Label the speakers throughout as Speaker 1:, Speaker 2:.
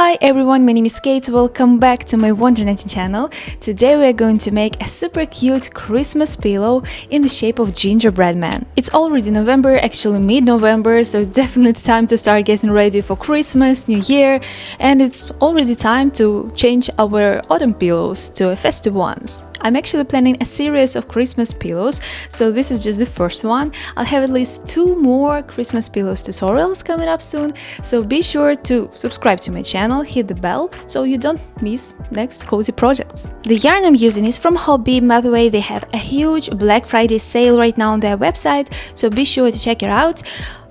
Speaker 1: Hi everyone, my name is Kate. Welcome back to my wondernetting channel. Today we are going to make a super cute Christmas pillow in the shape of gingerbread man. It's already November, actually mid-November, so it's definitely time to start getting ready for Christmas, New Year, and it's already time to change our autumn pillows to festive ones. I'm actually planning a series of Christmas pillows, so this is just the first one. I'll have at least 2 more Christmas pillows tutorials coming up soon, so be sure to subscribe to my channel, hit the bell, so you don't miss next cozy projects. The yarn I'm using is from Hobby. By the way, they have a huge Black Friday sale right now on their website, so be sure to check it out.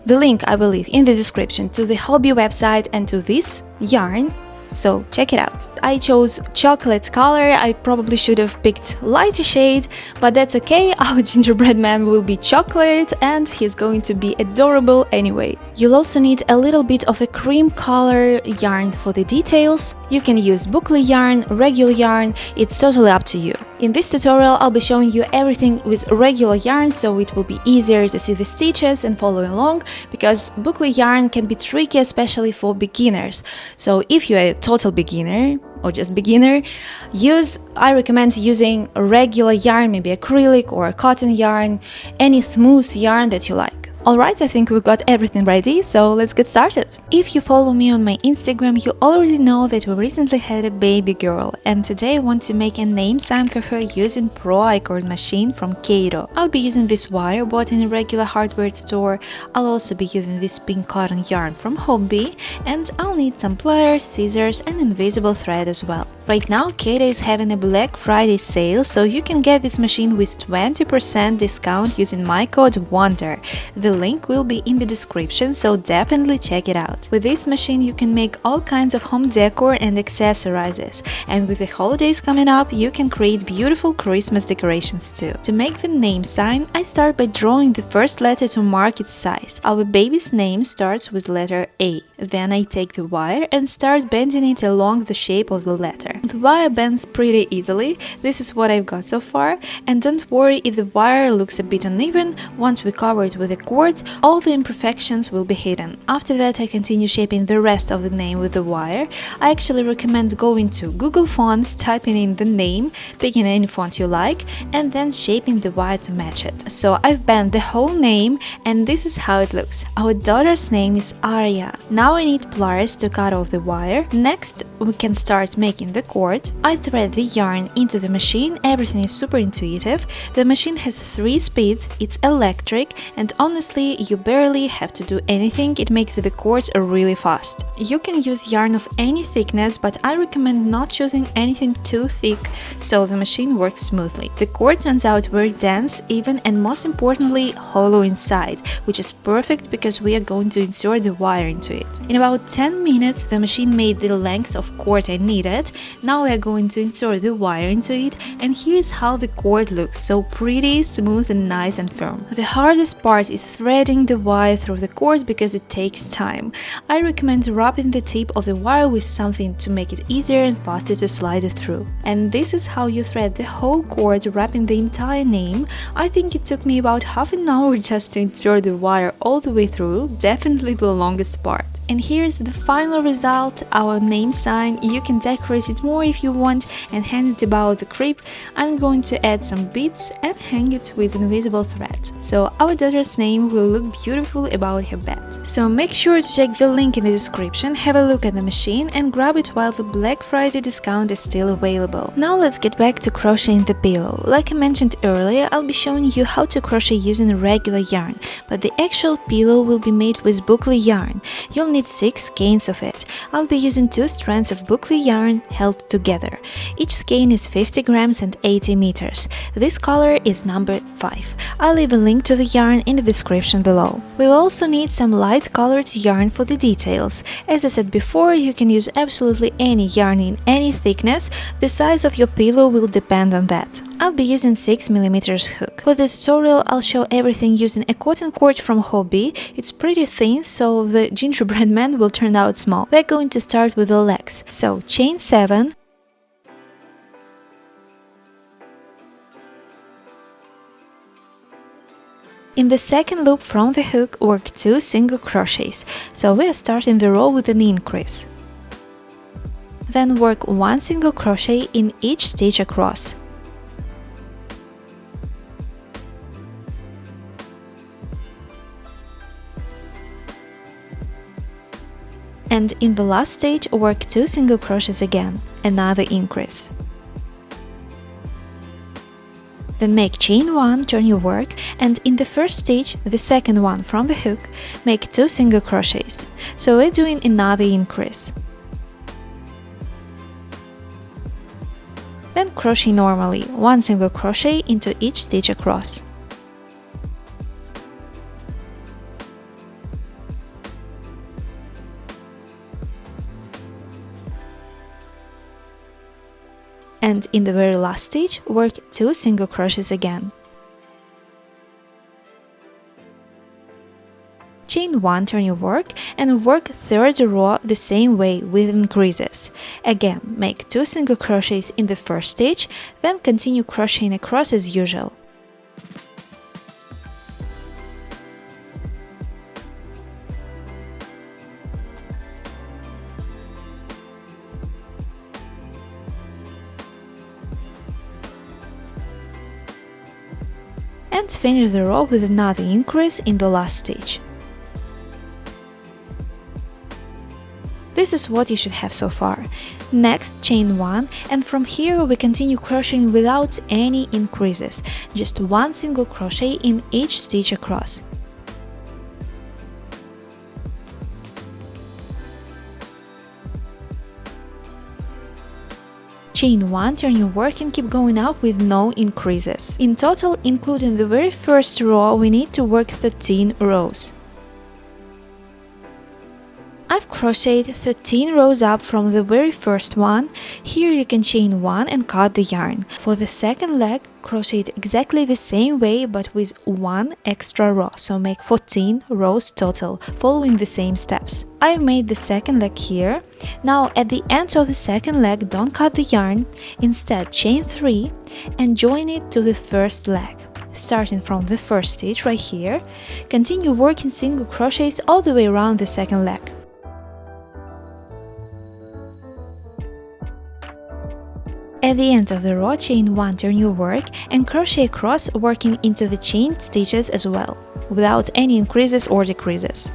Speaker 1: The link I will leave in the description to the Hobby website and to this yarn. So check it out. I chose chocolate color. I probably should have picked lighter shade, but that's okay. Our gingerbread man will be chocolate and he's going to be adorable anyway. You'll also need a little bit of a cream color yarn for the details. You can use boucle yarn, regular yarn, it's totally up to you. In this tutorial I'll be showing you everything with regular yarn, so it will be easier to see the stitches and follow along, because boucle yarn can be tricky, especially for beginners. So if you're a total beginner or just beginner, I recommend using a regular yarn, maybe acrylic or a cotton yarn, any smooth yarn that you like. Alright, I think we've got everything ready, so let's get started. If you follow me on my Instagram, you already know that we recently had a baby girl, and today I want to make a name sign for her using Pro ICORD machine from CAYDO. I'll be using this wire bought in a regular hardware store. I'll also be using this pink cotton yarn from Hobby, and I'll need some pliers, scissors and invisible thread as well. Right now CAYDO is having a Black Friday sale, so you can get this machine with 20% discount using my code WONDER. The link will be in the description, so definitely check it out. With this machine you can make all kinds of home decor and accessorizes, and with the holidays coming up you can create beautiful Christmas decorations too. To make the name sign, I start by drawing the first letter to mark its size. Our baby's name starts with letter A. Then I take the wire and start bending it along the shape of the letter. The wire bends pretty easily. This is what I've got so far, and don't worry if the wire looks a bit uneven. Once we cover it with a cord, all the imperfections will be hidden. After that I continue shaping the rest of the name with the wire. I actually recommend going to Google Fonts, typing in the name, picking any font you like, and then shaping the wire to match it. So I've bent the whole name, and this is how it looks. Our daughter's name is Arya. Now I need pliers to cut off the wire. Next we can start making the cord. I thread the yarn into the machine. Everything is super intuitive. The machine has 3 speeds, it's electric, and honestly you barely have to do anything. It makes the cords really fast. You can use yarn of any thickness, but I recommend not choosing anything too thick so the machine works smoothly. The cord turns out very dense, even, and most importantly hollow inside, which is perfect because we are going to insert the wire into it. In about 10 minutes the machine made the length of cord I needed. Now we are going to insert the wire into it, and here's how the cord looks, so pretty, smooth and nice and firm. The hardest part is threading the wire through the cord because it takes time. I recommend wrapping the tip of the wire with something to make it easier and faster to slide it through. And this is how you thread the whole cord, wrapping the entire name. I think it took me about half an hour just to insert the wire all the way through, definitely the longest part. And here's the final result, our name sign. You can decorate it more if you want and hang it about the crib. I'm going to add some beads and hang it with invisible thread, so our daughter's name will look beautiful above her bed. So make sure to check the link in the description, have a look at the machine and grab it while the Black Friday discount is still available. Now let's get back to crocheting the pillow. Like I mentioned earlier, I'll be showing you how to crochet using regular yarn, but the actual pillow will be made with boucle yarn. You'll need 6 skeins of it. I'll be using 2 strands of boucle yarn held together. Each skein is 50 grams and 80 meters. This color is number 5. I'll leave a link to the yarn in the description below. We'll also need some light colored yarn for the details. As I said before, you can use absolutely any yarn in any thickness. The size of your pillow will depend on that. I'll be using 6mm hook. For this tutorial I'll show everything using a cotton cord from Hobby. It's pretty thin, so the gingerbread man will turn out small. We're going to start with the legs. So chain 7. In the second loop from the hook work 2 single crochets. So we are starting the row with an increase. Then work 1 single crochet in each stitch across. And in the last stitch, work 2 single crochets again, another increase. Then make chain 1, turn your work, and in the first stitch, the second one from the hook, make 2 single crochets. So we're doing another increase. Then crochet normally, 1 single crochet into each stitch across. And in the very last stitch, work 2 single crochets again. Chain 1, turn your work, and work third row the same way with increases. Again, make 2 single crochets in the first stitch, then continue crocheting across as usual. And finish the row with another increase in the last stitch. This is what you should have so far. Next, chain 1, and from here we continue crocheting without any increases, just 1 single crochet in each stitch across. Chain 1, turn your work and keep going up with no increases. In total, including the very first row, we need to work 13 rows. I've crocheted 13 rows up from the very first one. Here you can chain 1 and cut the yarn. For the second leg, crochet it exactly the same way but with 1 extra row, so make 14 rows total, following the same steps. I've made the second leg here. Now at the end of the second leg, don't cut the yarn, instead chain 3 and join it to the first leg. Starting from the first stitch right here, continue working single crochets all the way around the second leg. At the end of the row, chain 1, turn your work and crochet across, working into the chain stitches as well, without any increases or decreases.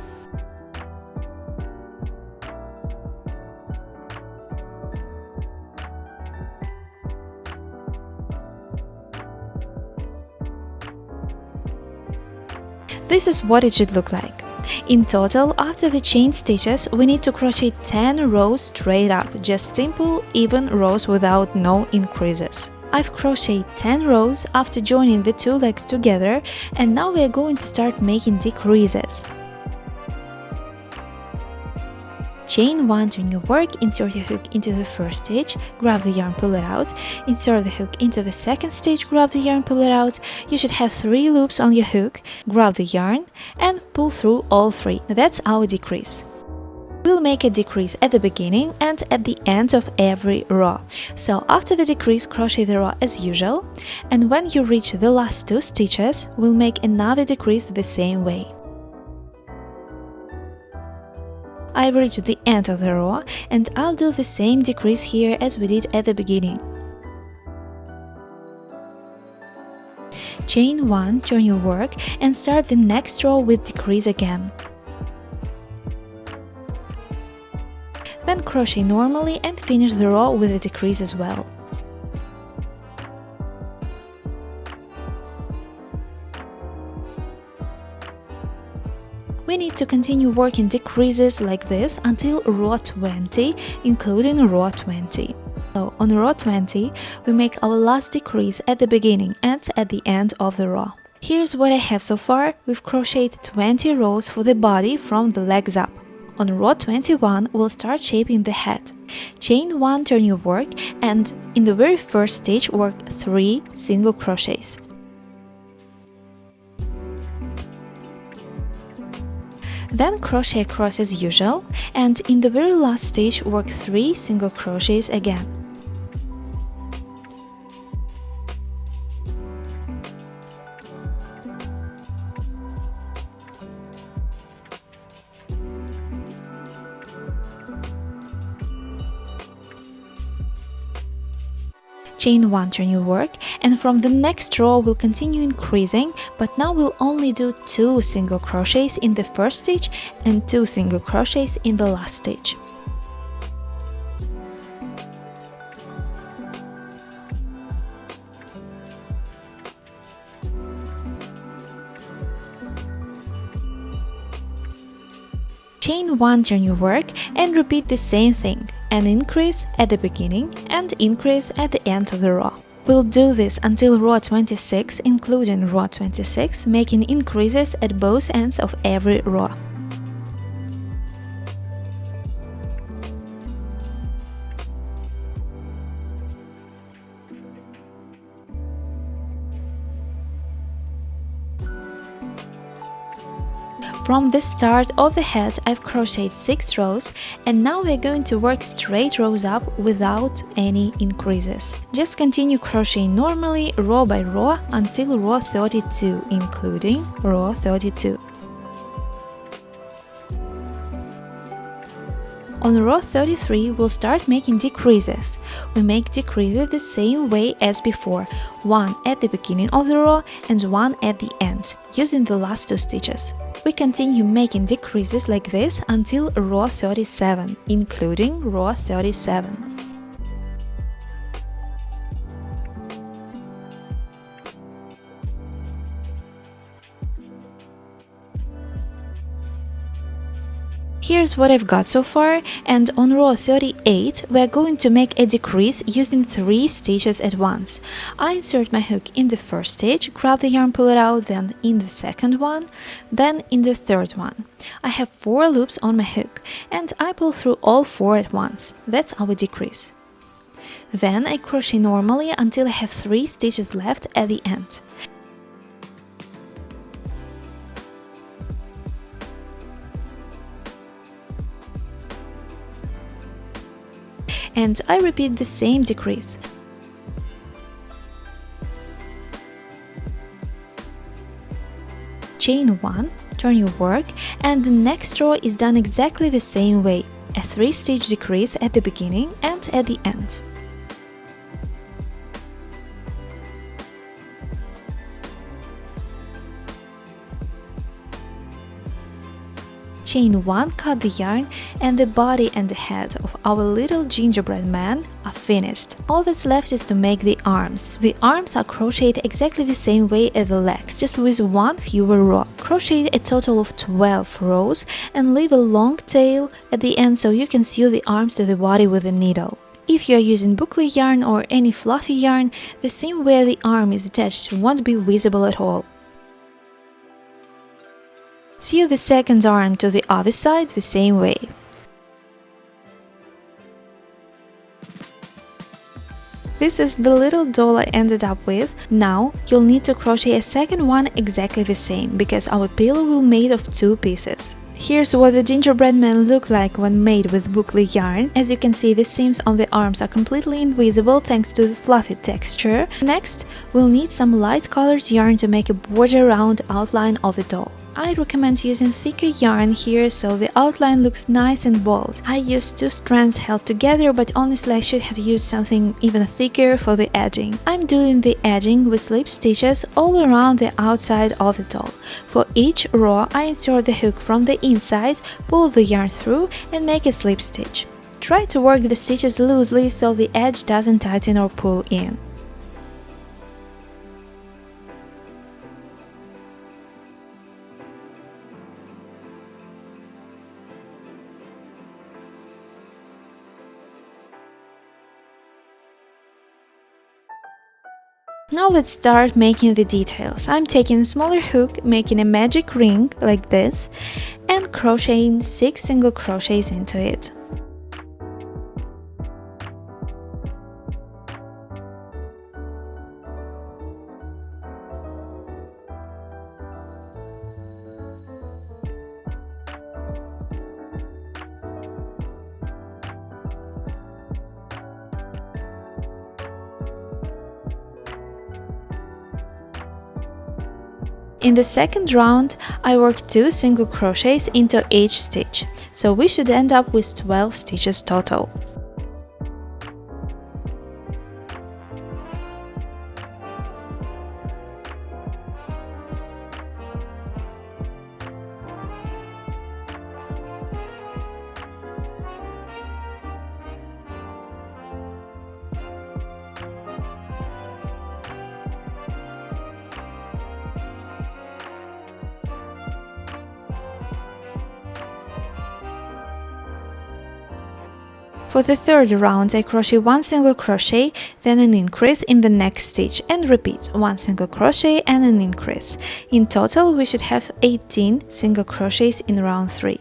Speaker 1: This is what it should look like. In total, after the chain stitches, we need to crochet 10 rows straight up, just simple, even rows without no increases. I've crocheted 10 rows after joining the two legs together, and now we are going to start making decreases. Chain 1, turn your work, insert your hook into the first stitch, grab the yarn, pull it out, insert the hook into the second stitch, grab the yarn, pull it out. You should have 3 loops on your hook, grab the yarn and pull through all 3. That's our decrease. We'll make a decrease at the beginning and at the end of every row. So after the decrease, crochet the row as usual, and when you reach the last 2 stitches, we'll make another decrease the same way. I've reached the end of the row and I'll do the same decrease here as we did at the beginning. Chain 1, turn your work and start the next row with decrease again. Then crochet normally and finish the row with a decrease as well. We need to continue working decreases like this until row 20, including row 20. So on row 20, we make our last decrease at the beginning and at the end of the row. Here's what I have so far. We've crocheted 20 rows for the body from the legs up. On row 21, we'll start shaping the head. Chain 1, turn your work, and in the very first stitch, work 3 single crochets. Then crochet across as usual, and in the very last stitch work 3 single crochets again. chain 1, turn your work, and from the next row we'll continue increasing, but now we'll only do 2 single crochets in the first stitch and 2 single crochets in the last stitch. Chain 1, turn your work, and repeat the same thing, an increase at the beginning and increase at the end of the row. We'll do this until row 26, including row 26, making increases at both ends of every row. From the start of the head, I've crocheted 6 rows, and now we're going to work straight rows up without any increases. Just continue crocheting normally row by row until row 32, including row 32. On row 33, we'll start making decreases. We make decreases the same way as before, one at the beginning of the row and one at the end, using the last 2 stitches. We continue making decreases like this until row 37, including row 37. Here's what I've got so far, and on row 38 we are going to make a decrease using 3 stitches at once. I insert my hook in the first stitch, grab the yarn, pull it out, then in the second one, then in the third one. I have 4 loops on my hook, and I pull through all 4 at once. That's our decrease. Then I crochet normally until I have 3 stitches left at the end. And I repeat the same decrease. Chain 1, turn your work, and the next row is done exactly the same way, a 3-stitch decrease at the beginning and at the end. Chain 1, cut the yarn, and the body and the head of our little gingerbread man are finished. All that's left is to make the arms. The arms are crocheted exactly the same way as the legs, just with 1 fewer row. Crochet a total of 12 rows and leave a long tail at the end so you can sew the arms to the body with a needle. If you are using boucle yarn or any fluffy yarn, the seam where the arm is attached won't be visible at all. Sew the second arm to the other side the same way. This is the little doll I ended up with. Now you'll need to crochet a second one exactly the same, because our pillow will be made of 2 pieces. Here's what the gingerbread man looked like when made with boucle yarn. As you can see, the seams on the arms are completely invisible thanks to the fluffy texture. Next, we'll need some light colored yarn to make a border round outline of the doll. I recommend using thicker yarn here so the outline looks nice and bold. I used 2 strands held together, but honestly I should have used something even thicker for the edging. I'm doing the edging with slip stitches all around the outside of the doll. For each row I insert the hook from the inside, pull the yarn through and make a slip stitch. Try to work the stitches loosely so the edge doesn't tighten or pull in. Now let's start making the details. I'm taking a smaller hook, making a magic ring like this, and crocheting 6 single crochets into it. In the second round, I worked 2 single crochets into each stitch, so we should end up with 12 stitches total. For the third round, I crochet 1 single crochet, then an increase in the next stitch, and repeat 1 single crochet and an increase. In total, we should have 18 single crochets in round 3.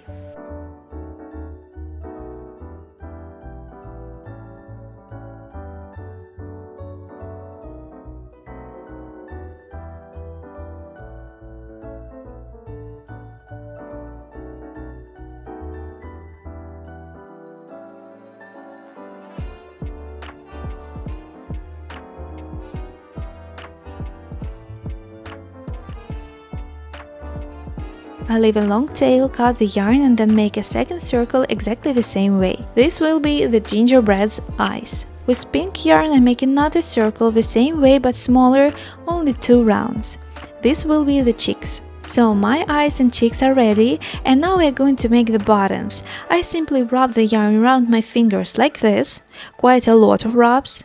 Speaker 1: I leave a long tail, cut the yarn and then make a second circle exactly the same way. This will be the gingerbread's eyes. With pink yarn I make another circle the same way but smaller, only 2 rounds. This will be the cheeks. So my eyes and cheeks are ready, and now we are going to make the buttons. I simply rub the yarn around my fingers like this, quite a lot of rubs.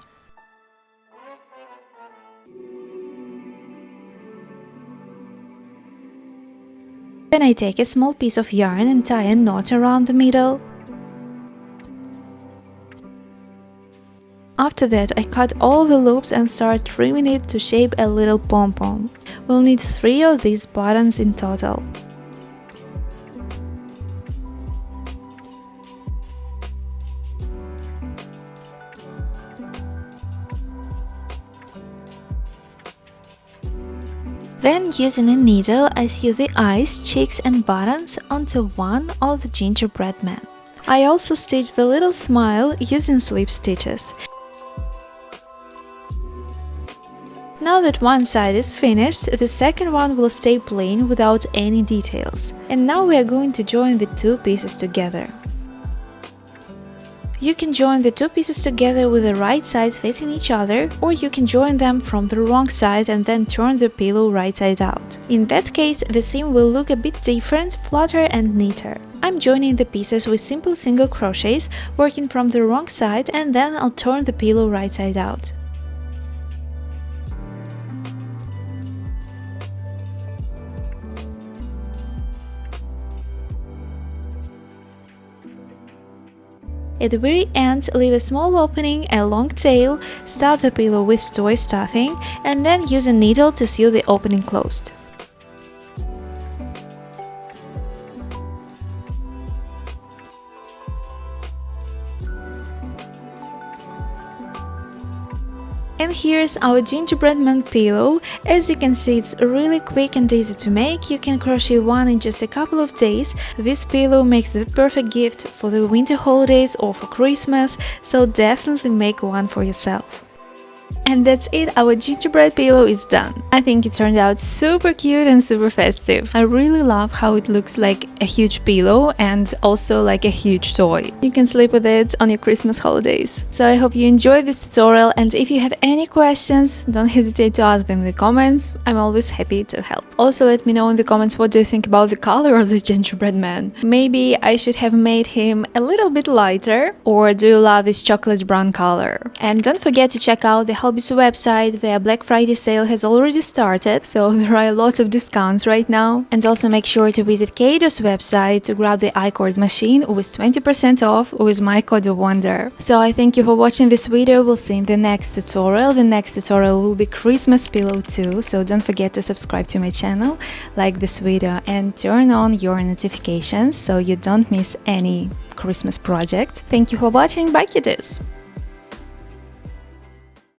Speaker 1: Then I take a small piece of yarn and tie a knot around the middle. After that, I cut all the loops and start trimming it to shape a little pom-pom. We'll need 3 of these buttons in total. Then, using a needle, I sew the eyes, cheeks and buttons onto one of the gingerbread man. I also stitch the little smile using slip stitches. Now that one side is finished, the second one will stay plain without any details. And now we are going to join the 2 pieces together. You can join the 2 pieces together with the right sides facing each other, or you can join them from the wrong side and then turn the pillow right side out. In that case, the seam will look a bit different, flatter and neater. I'm joining the pieces with simple single crochets, working from the wrong side, and then I'll turn the pillow right side out. At the very end, leave a small opening, a long tail, stuff the pillow with toy stuffing, and then use a needle to sew the opening closed. And here's our gingerbread man pillow. As you can see, it's really quick and easy to make. You can crochet one in just a couple of days. This pillow makes the perfect gift for the winter holidays or for Christmas, so definitely make one for yourself. And that's it, our gingerbread pillow is done. I think it turned out super cute and super festive. I really love how it looks like a huge pillow and also like a huge toy. You can sleep with it on your Christmas holidays. So I hope you enjoyed this tutorial, and if you have any questions, don't hesitate to ask them in the comments. I'm always happy to help. Also, let me know in the comments what do you think about the color of this gingerbread man. Maybe I should have made him a little bit lighter, or do you love this chocolate brown color? And don't forget to check out the Hobbies website. Their Black Friday sale has already started, so there are lots of discounts right now. And also make sure to visit CAYDO's website to grab the ICORD machine with 20% off with my code WONDER. So I thank you for watching this video. We'll see you in the next tutorial. The next tutorial will be Christmas pillow too, so don't forget to subscribe to my channel, like this video and turn on your notifications so you don't miss any Christmas project. Thank you for watching. Bye, kiddies!